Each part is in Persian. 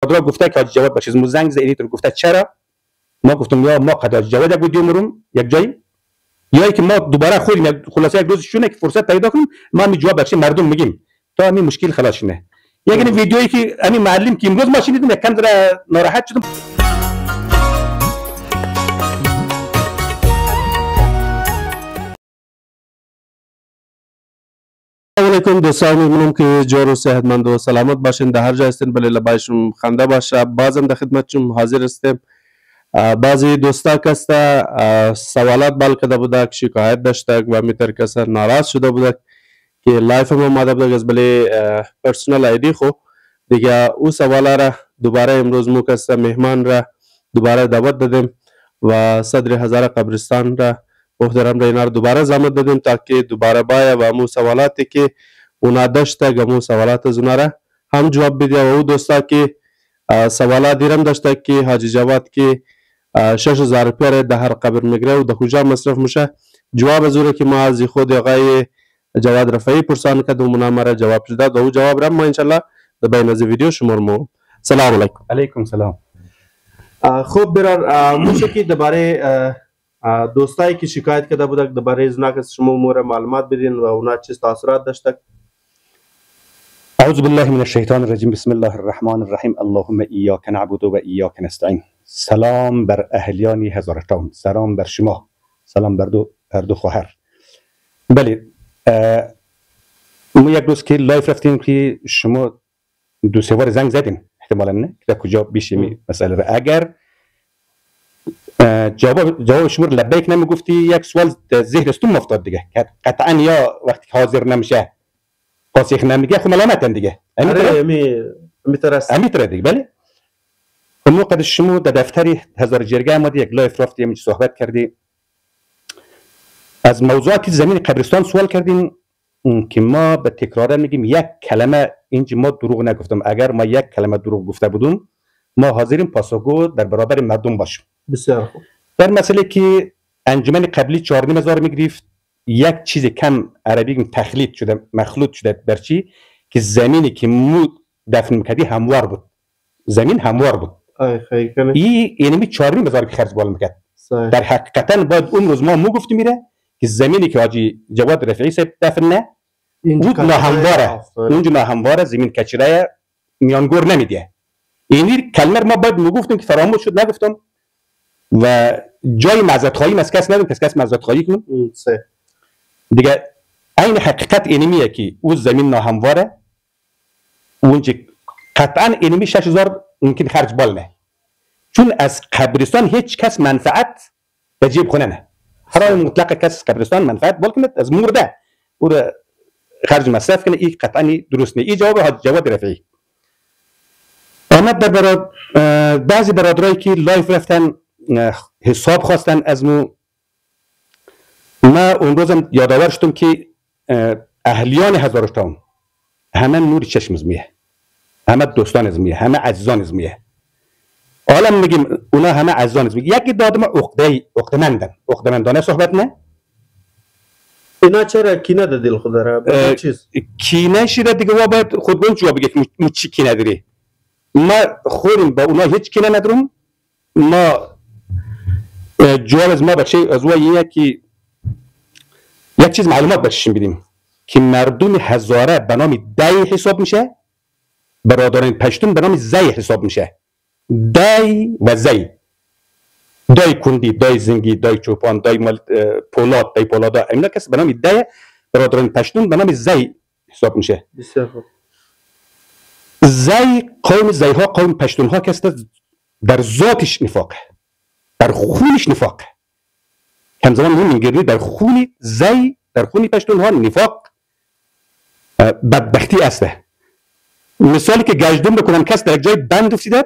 برادر گفته که حاجی جواد بخش مو زنگ زدید گفته چرا؟ ما گفتم یا ما قد حاجی جواد یک ویدیو مرم یک جایی یا که ما دوباره خودیم خلاصه یک روز شونه که فرصت پیدا کنیم ما می جواب بخش مردم میگیم تا همین مشکل خلاص شه. یک ویدیویی که همین معلم که امروز ما شنیدیم یک کم ذره ناراحت شدم. علیکم دوستان، می‌بینم که جور و صحتمند و سلامت باشین، در هر جا هستین بله لبایشون خنده باشه. بازم در خدمتشون حاضر هستیم. بعضی دوستا کسته سوالات بال کرده بودک، شکایت داشتک و میتر کسا ناراض شده بودک که لایف ما اومده بودک از بله پرسونال ایدی خو دیگه او سوالا را دوباره امروز مو کسته مهمان را دوباره دعوت دادیم و صدر هزار قبرستان را محترم را اینا رو دوباره زحمت دادیم تا که دوباره باید و امو سوالاتی که اونا داشته گمو سوالات از اونا را هم جواب بده و او دوستا که سوالات دیرم داشته که حاجی جواد که 6000 روپیه را در هر قبر میگیره و در کجا مصرف میشه، جواب از او که ما از خود آقای جواد رفعی پرسان کرد و اونا را جواب داد و او جواب را ما انشالله در بین از ویدیو شمرمو. سلام علیکم. علیکم سلام. خوب برار موشه که درباره دوستایی که شکایت کرده بودک درباره ازناک شما امور معلومات بدین و اونا چه تاثیرات داشتک. اعوذ بالله من الشیطان الرجیم، بسم الله الرحمن الرحیم، اللهم ایاک نعبد و ایاک نستعین. سلام بر اهلیانی هزار تاون، سلام بر شما، سلام بر هر دو خواهر. بله ما یک روز که لایف رفتیم که شما دو سه بار زنگ زدین احتمالاً نه که کجا بیشی مسئله را اگر جواب شما رو لبیک نمیگفتی یک سوال ذهن استون افتاد دیگه که قطعا یا وقتی حاضر نمیشه پاسخ نمیگه خب ملامتن دیگه امیتره دیگه. بله اون وقت شما در دفتر هزار جرگه آمدی یک لایف رفتی همین صحبت کردی از موضوعات زمین قبرستان سوال کردیم که ما به تکرار میگیم یک کلمه اینجا ما دروغ نگفتم. اگر ما یک کلمه دروغ گفته بودیم ما حاضریم پاسخگو در برابر مردم باشیم. بسیار خوب. در مسئله که انجمن قبلی 4,500 میگرفت یک چیز کم عربی تخلیط شده مخلوط شده در چی که زمینی که مو دفن میکردی هموار بود، زمین هموار بود. این یعنی 4,500 که خرج بال میکرد. در حقیقتا باید اون روز ما مو گفتیم میره که زمینی که حاجی جواد رفعی صاحب دفن نه بود ناهمواره، اونجا ناهمواره، زمین کچره میانگور نمیده. اینی کلمه ما باید میگفتیم که فراموش شد نگفتم و جای معذرت خواهی از کس ندارم که کس معذرت خواهی کن دیگه. این حقیقت اینمیه که اون زمین ناهمواره اونجا قطعا اینمی 6000 ممکن خرج بال نه، چون از قبرستان هیچ کس منفعت به جیب خونه نه. هر مطلق کس قبرستان منفعت بال کنه از مرده او خرج مصرف کنه. این قطعا درست نه. این جواب حاجی جواد رفعی آمد در بعضی برادرایی که لایف رفتن حساب خواستن از ما اون روزم یادآور شدم که اهلیان هزار تاون همه نور چشم از میه، همه دوستان از میه، همه عزیزان از میه. حالا میگیم اونا همه عزیزان از میه. یکی دادم عقدمندانه صحبت نه. اینا چرا کینه در دل خود داره؟ کینه شده دیگه و باید خودگون جواب بگه که چی کینه داری. ما خودم با اونا هیچ کینه ندارم. ما جواب از ما بچه از او که یک چیز معلومات بچشیم بدیم که مردم هزاره به نام دای حساب میشه، برادران پشتون به نام زی حساب میشه. دای و زی، دای کندی، دای زنگی، دای چوپان، دای پولاد، دای پولادا، اینا کسی به نام دای، برادران پشتون به نام زی حساب میشه. بسیار خوب. زی قوم زیها قوم پشتون ها کسی در ذاتش نفاقه، در خونش نفاقه. همزمان میگردی در خونی زی، در خونی پشتون ها نفاق بدبختی استه. مثالی که گشتم بکنم کس در یک جای بند افتیده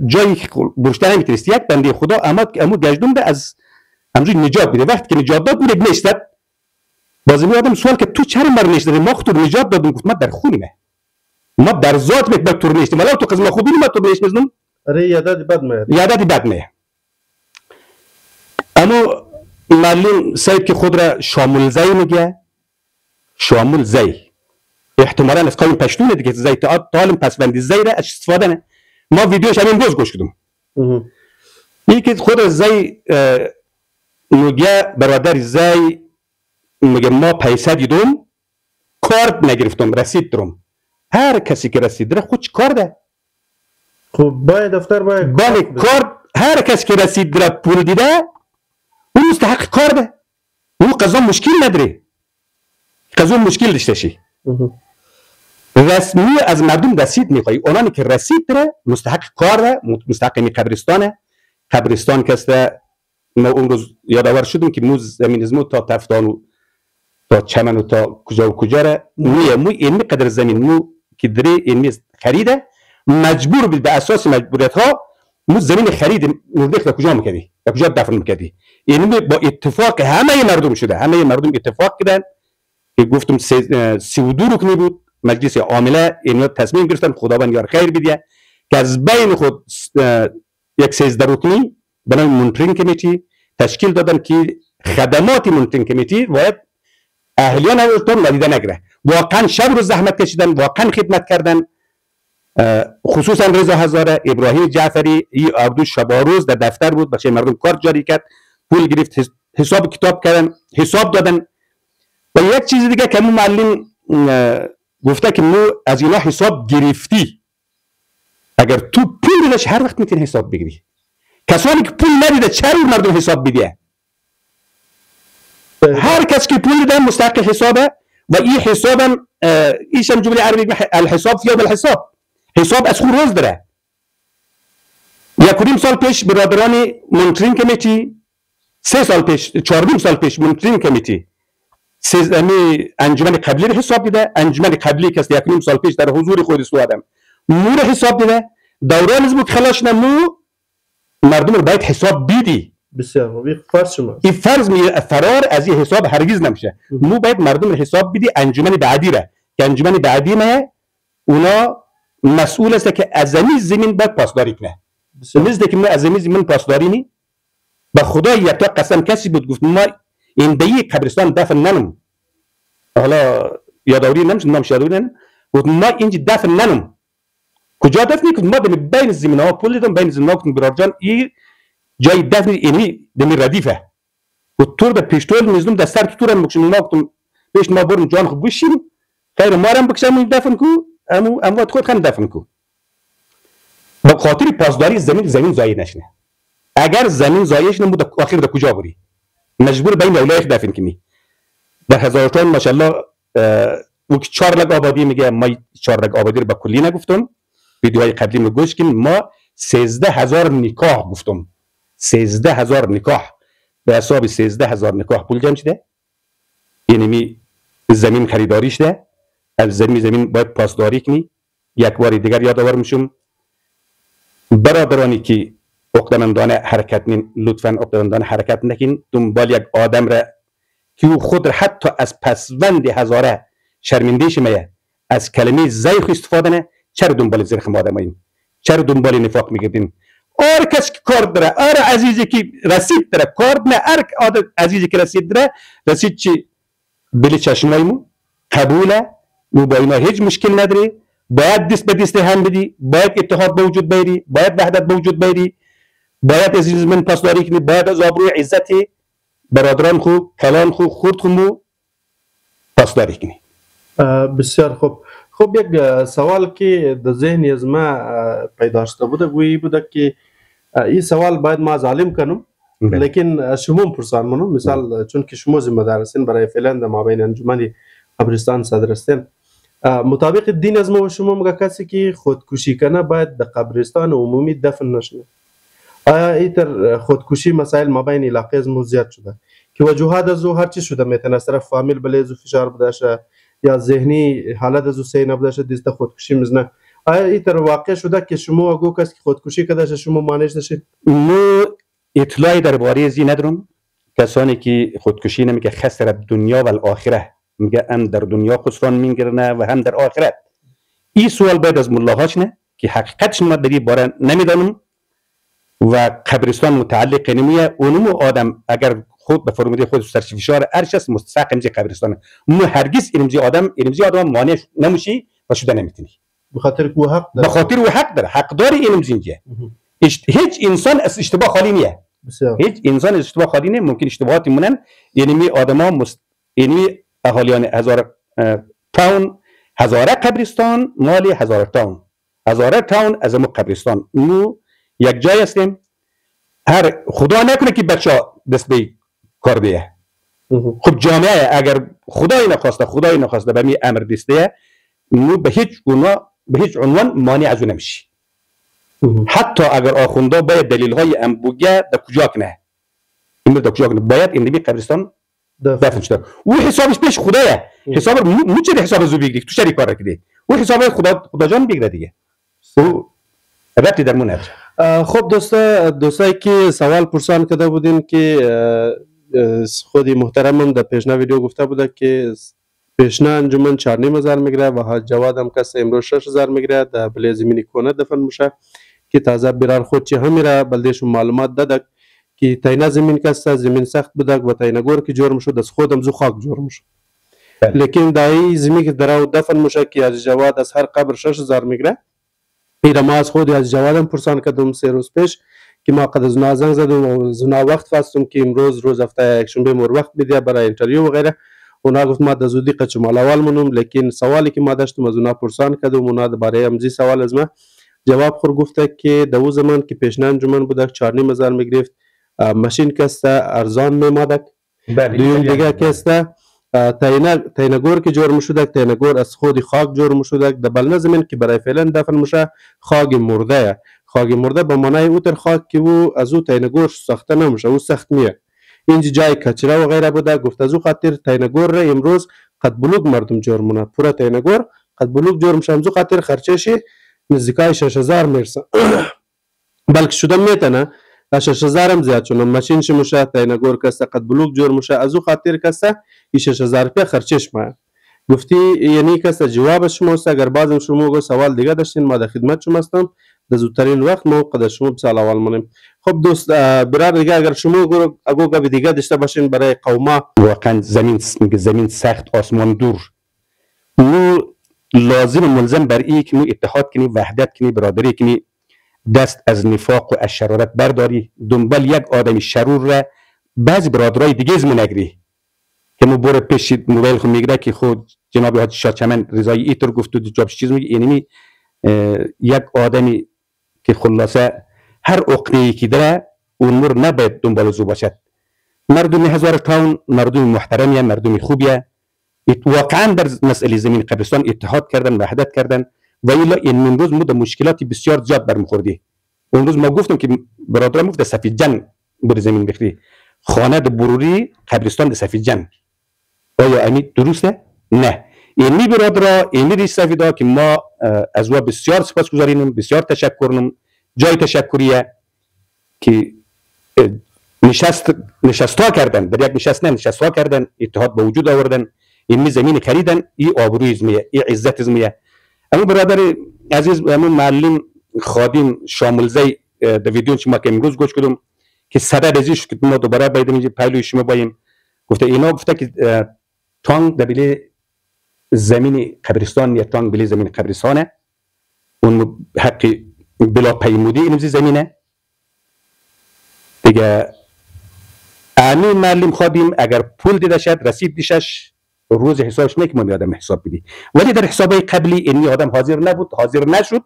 جایی برشته نمیتونست یک بنده خدا امو گشتم به از همجوری نجات بده. وقتی که نجات داد میره نشتد بازی میادم سوال که تو چرا مر نشتدی؟ ما خود نجات دادم. گفت ما در خونیمه، ما در ذات میت بر تور نشتیم. ولی تو قسم خوبی ما تو نشتم. آره یادت بد میاد. اما معلم سید که خود را شامل زی میگه، شامل زی احتمالاً از کلمه پشتون دیگه زی تعالم پسوندی زی را استفاده نه. ما ویدیوش همین روز گوش کردم. یکی خود زی میگه برادر زی میگه ما پیسه دیدم کارت نگرفتم رسید درم. هر کسی که رسید داره خودش کار ده. خب باید دفتر باید بله کارت هر کسی که رسید داره پول دیده اون مستحق کار ده. اون قضا مشکل نداره. قضا مشکل داشته شی. رسمی از مردم رسید میخوای. اونانی که رسید داره مستحق کار ده. مستحق می قبرستانه. قبرستان کسته ما اون روز یادآور شدیم که مو زمین از مو تا تفتان و تا چمن و تا کجا و کجا را مو این قدر زمین مو که داره این خریده مجبور بود به اساس مجبوریت ها مو زمین خرید نزدیک تا کجا میکردی تا کجا دفن میکردی. یعنی با اتفاق همه مردم شده. همه مردم اتفاق کردن که گفتم 32 رکنی بود مجلس عامله اینا تصمیم گرفتن خداوند یار خیر بده که از بین خود یک 13 رکنی به نام مونیتورینگ کمیتی تشکیل دادن که خدمات مونیتورینگ کمیتی باید اهلیان اولتون ندیده نگره. واقعا شب روز زحمت کشیدن واقعا خدمت کردن. خصوصا رضا هزاره ابراهیم جعفری ای عبدو شباروز در دفتر بود بچه مردم کارت جاری کرد پول گرفت حساب کتاب کردن حساب دادن. و یک چیز دیگه که مو معلم گفته که مو از اینا حساب گرفتی اگر تو پول بدش هر وقت میتونی حساب بگیری. کسانی که پول ندیده چرا مردم حساب بده؟ هر کس که پول داره مستحق حسابه و این حسابم ایشم جمله عربی الحساب فيها بالحساب. حساب از خود روز داره. 1.5 سال پیش برادران مونیتورینگ کمیتی 3 سال پیش 4 سال پیش مونیتورینگ کمیتی انجمن قبلی رو حساب دیده. انجمن قبلی که 1.5 سال پیش در حضور خود سوادم مو رو حساب دیده. دوران از بود خلاص نمو مردم رو باید حساب بیدی. بسیار خوب فرض شما این فرض فرار از این حساب هرگز نمیشه. مو باید مردم رو حساب بیدی. انجمن بعدی را که انجمن بعدی نه اونا مسئول است که از زمین باید پاسداری کنه. مثل که ما از زمین پاسداری نی به خدا یک تا قسم کسی بود گفت ما این دیگه قبرستان دفن ننم. حالا یادآوری نمیشه نام شادونن گفت ما اینجا دفن ننم. کجا دفن کنیم؟ ما بین زمین ها پول دادم بین زمین ها کنیم برادر جان این جای دفن اینی دمی ردیفه. و تور به پیشتول میزنم دستار تو تورم بکشم ما گفتم پیش ما برم جان خوب بشیم خیر ما رم بکشم دفن کو اموات خود خن دفن کو. با خاطر پاسداری زمین ضایع نشنه. اگر زمین ضایعش نمود آخر در کجا بری؟ مجبور بین اولایخ دفن کنی. در هزارتون ماشاءالله او که 4 لگ آبادی میگه ما 4 لگ آبادی رو با کلی نگفتم. ویدیوهای قبلی رو گوش کن. ما 13,000 نکاح گفتم. 13,000 نکاح به حساب 13,000 نکاح پول جمع شده. یعنی می زمین خریداریش ده. از زمین باید پاسداری کنی. یک بار دیگر یادآور میشم برادرانی که عقدمندانه حرکت نین لطفاً عقدمندانه حرکت نکن. دنبال یک آدم را که او خود حتی از پسوند هزاره شرمنده شمیه از کلمه زیخ استفاده نه. چرا دنبال زرخ آدماییم؟ چرا دنبال نفاق میگردین؟ آر کس که کار داره آر عزیزی که رسید داره کار نه آر عزیزی که رسید داره رسید چی بلی چشمایمو قبوله مو با اینا هیچ مشکل نداره. باید دست به دست هم بدی. باید اتحاد به وجود بیاری. باید وحدت به وجود بیاری. باید از من پاسداری کنی. باید از آبروی عزت برادران خو کلان خو خورد خو پاسداری کنی. بسیار خوب. خب یک سوال که در ذهنی از ما پیدا شده بوده گویی بوده که این سوال باید ما ظالم کنم لیکن شما پرسان منو مثال چون که شما ذمه دار هستین برای فعلا در مابین انجمن قبرستان صدر هستین مطابق دین از ما و شما میگه کسی که خودکشی کنه باید در قبرستان عمومی دفن نشه. آیا ایتر خودکشی مسائل مابین علاقه از ما زیاد شده که وجوهات از او هر چی شده میتونه از طرف فامیل بلیز و فشار بده یا ذهنی حالت از او صحیح نبوده شد دیسته خودکشی میزنه. آیا ایتر واقع شده که شما اگه کسی که خودکشی کرده شما مانعش نشید؟ مو اطلاعی درباره ازی ندارم. کسانی که خودکشی نمیگه خسر دنیا و الاخره میگه هم در دنیا خسران میگیرنه و هم در آخرت. این سوال باید از ملاهاش نه که حقیقتش ما در این باره نمیدانم و قبرستان متعلق نمیه. اونمو آدم اگر خود به فرموده خود سر فشار ارشس مستحق امزی قبرستان مو هرگز امزی آدم مانع نمیشی و شده نمیتونی به خاطر که حق به خاطر و حق داره حقدار امزی اینجا هیچ انسان از اشتباه خالی نیه هیچ انسان از اشتباه خالی نیه ممکن اشتباهاتی مونن یعنی می آدما یعنی اهالیان تاون هزاره قبرستان مال هزاره تاون از مو قبرستان مو یک جای هستیم هر خدا نکنه که بچه‌ها دست به کار بیه خب جامعه اگر خدای نخواسته به می امر دسته مو به هیچ عنوان مانع از اون نمیشه حتی اگر آخونده باید دلیل های انبوگه در کجا کنه باید این نمی قبرستان دفن شده او حسابش پیش خدایه حساب مو چه حساب زو بگیری تو چه کار کردی او حساب خدا جان بگیره دیگه او ربطی در مون نداره. خب دوستایی که سوال پرسان کرده بودین که خودی محترمم در پیشنا ویدیو گفته بوده که پیشنا انجمن 4,500 میگیره و حاج جواد هم کس امروز 6,000 میگیره در بله زمینی کنه دفن میشه که تازه برار خود چه هم میره بلدهشون معلومات دادک که تاینا زمین کسته زمین سخت بودک و تاینا گور که جرم شد از خودم زو خاک جرم شد لیکن دایی زمین که در دفن میشه که حاج جواد از هر قبر 6,000 میگیره پیرا ما از خود حاج جواد هم پرسان کردم 3 روز پیش که ما قد زنا زنگ زدم و زنا وقت فاستم که امروز روز هفته یکشنبه مور وقت بده برای اینترویو و غیره اونا گفت ما د زودی قچ مال اول منم لیکن سوالی که ما داشتم از اونا پرسان کردم اونا برای امزی سوال از ما جواب خور گفته که در اون زمان که پیشنا انجمن بودک 4,500 میگرفت ماشین کسته ارزان میمادک دویم دیگه کسته تاینا گور که جور مشودک تاینا گور از خود خاک جور مشودک در بلنه زمین که برای فعلا دفن میشه خاک مرده به معنای اوتر خاک که او از او تاینا گور ساخته نمیشه او سخت میه اینجا جای کچره و غیره بوده گفت از او خاطر تاینا گور را امروز قد بلوک مردم جور مونه پورا تاینا گور قد بلوک جور میشه امزو خاطر خرچشی نزدیکای 6,000 میرسه بلکه شده میتنه 6,000 هم زیاد چون ماشین شموشه تاینا گور کسته قد بلوک جور میشه از او خاطر کسته 6,000 روپیه خرچش ماه گفتی یعنی کسته جوابش شماست اگر بازم شما سوال دیگه داشتین ما در خدمت شما هستم در زودترین وقت موقع شما بسال اول منیم خب دوست برار دیگه اگر شما اگه گپ دیگه داشته باشین برای قوما واقعا زمین سخت آسمان دور مو لازم ملزم بر ای که مو اتحاد کنی وحدت کنی برادری کنی دست از نفاق و از شرارت برداری دنبال یک آدمی شرور را بعضی برادرای دیگه از نگری که مو بره پیش موبایل خود میگره که خود جناب حاج شاچمن رضایی ایتر گفت و جابش چیز میگه یعنی یک آدمی که خلاصه هر عقده‌ای که داره اون نباید دنبال زو باشد مردم هزار تاون مردم محترمیه مردم خوبیه واقعا در مسئله زمین قبرستان اتحاد کردن وحدت کردن و الا این امروز ما در مشکلاتی بسیار زیاد برمیخوردی اون روز ما گفتم که برادرم گفت سفید جنگ بر زمین بخری خانه در بروری قبرستان در سفید جنگ آیا اینی درسته نه اینی برادرها اینی ریش سفیدا که ما از او بسیار سپاسگزاریم بسیار تشکرم جای تشکریه که نشستا کردن در یک نشست نه نشستا کردن اتحاد به وجود آوردن این زمین خریدن این آبروی ازمیه این عزت ازمیه اما برادر عزیز همون معلم خادم شاملزی در ویدیو که ما که امروز گوش کردم که سبب ازیش که ما دوباره باید اینجا پهلوی شما بایم گفته اینا گفته که تانگ در بله زمین قبرستان یا تانگ بله زمین قبرستانه اون حقی بلا پیمودی این زمینه دیگه امی معلم خادم اگر پول دیده شد رسید دیشش روز حسابش نه که ما آدم حساب بدی ولی در حسابای قبلی این آدم حاضر نبود حاضر نشد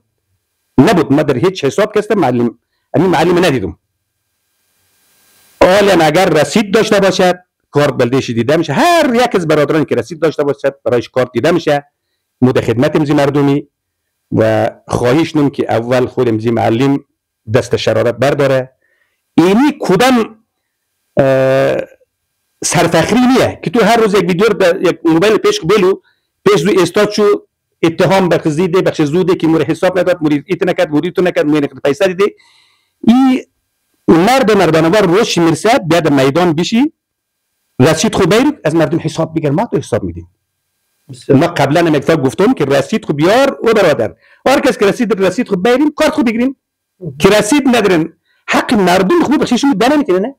نبود ما در هیچ حساب کسته معلم ندیدم حالا اگر رسید داشته باشد کارت بلدهش دیده میشه هر یک از برادران که رسید داشته باشد برایش کارت دیده میشه مد خدمت امزی مردمی و خواهش نم که اول خود امزی معلم دست شرارت برداره اینی کدام سرفخری نیه که تو هر روز یک ویدیو یک موبایل پیش روی استاد شو اتهام بخزیده بخش زوده که مور حساب نداد مورید ایت نکرد مورید تو نکرد مورید پیسه دیده این مردانوار روش میرسد بیاد میدان بشی رسید خو بیرید از مردم حساب بگیر ما تو حساب میدیم ما قبلا هم اکتاب گفتم که رسید خو بیار و برادر هر کس که رسید خو بیریم کارت خو بگیریم که رسید ندارن حق مردم خو بخشیشون دانه میکنه نه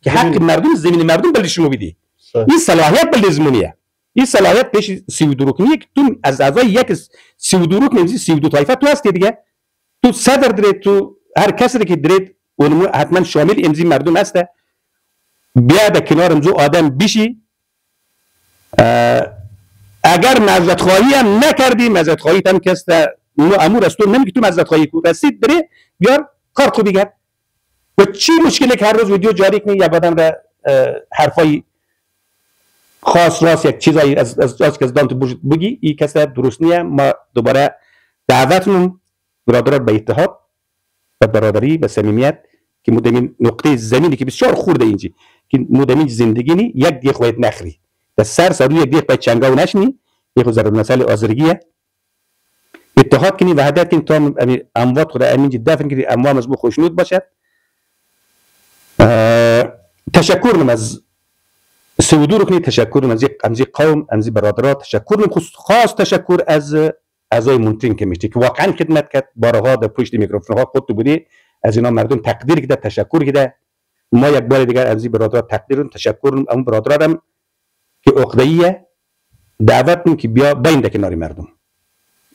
که حق مردم زمین مردم بلد شما بدی. این صلاحیت بلد زمینیه. این صلاحیت پیش 32 رکنیه که تو از اعضای یک 32 رکن 32 طایفه تو هستی دیگه. تو صدر درید، تو هر کسی که درید اونمو حتما شامل امضی مردم هسته. بیا به کنار امضو آدم بشی. اگر معذرت خواهی هم نکردی، معذرت خواهی هم کسته امور است، تو نمیگی تو معذرت خواهی کو رسید بری بیار کارت رو بگیر. و چی مشکلی که هر روز ویدیو جاری کنی یا بعدم را حرفای خاص راست یک چیزایی از دانت بگی، این کسته درست نیه. ما دوباره دعوت می‌کنم برادران به اتحاد و برادری و صمیمیت که مدامین نقطه زمینی که بسیار خورده اینجی که مدامین زندگی نی یک دیگه خواهد نخری در سر یک دیگه باید چنگاو نشنی یک ضرب مسئله آزرگیه اتحاد کنی وحدت کنی تا اموات خود امینجی دفن کنی اموام از بو خوشنود باشد. تشکر نم از سعودو رو کنی، تشکر نم از امزی قوم امزی برادرات، تشکر نم خاص تشکر از اعضای مونترین کمیته که واقعا خدمت کرد، بارها در پشت میکروفون ها خودت بودی، از اینا مردم تقدیر کرده، تشکر کرده. ما یک بار دیگر از این برادرات تقدیر و تشکر اون برادراتم که عقده‌ایه دعوت کنم که بیا باین در کنار مردم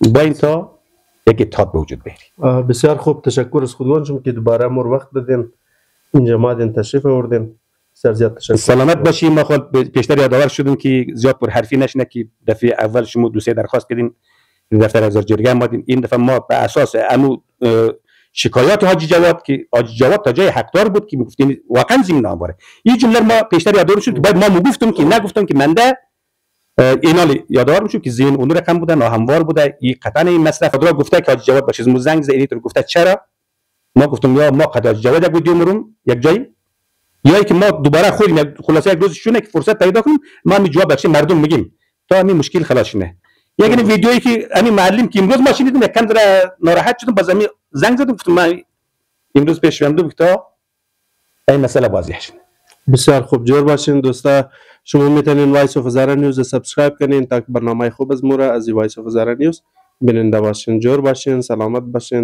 باین تا یک اتحاد به وجود بیاری. بسیار خوب، تشکر از خودگان شما که دوباره مور وقت دادین اینجا مادین تشریف آوردین. بسیار زیاد تشکر. سلامت باشی. ما خود پیشتر یادآور شدیم که زیاد پر حرفی نشنه که دفعه اول شما دو سه درخواست کردین دفتر وزارت جرگه مادین. این دفعه ما به اساس انو شکایات حاجی جواد که حاجی جواد تا جای حقدار بود که میگفتین واقعا زمین نامبره این جمله ما پیشتر یادآور شد که باید ما میگفتم که نگفتم که منده اینال یادآور میشم که زین اون رقم بوده ناهموار بوده. این قطعا این مصرف را گفته که حاجی جواد باشه زنگ زدید رو گفته چرا ما گفتم یا ما قضا جواد یک ویدیو مرم یک جایی یا که ما دوباره خودیم خلاصه یک روز شونه که فرصت پیدا کنیم ما می جواب بخشیم مردم میگیم تا همین مشکل خلاص شه. یعنی ویدیویی که همین معلم که امروز ما شنیدیم یک کم ذره ناراحت شدم باز همین زنگ زدم گفتم من امروز پیش اومدم که این مسئله واضح شه. بسیار خوب، جور باشین دوستا. شما میتونین وایس اف زارا نیوز سابسکرایب کنین تا برنامه خوب از مورا از وایس اف زارا نیوز بیننده باشین. جور باشین، سلامت باشین.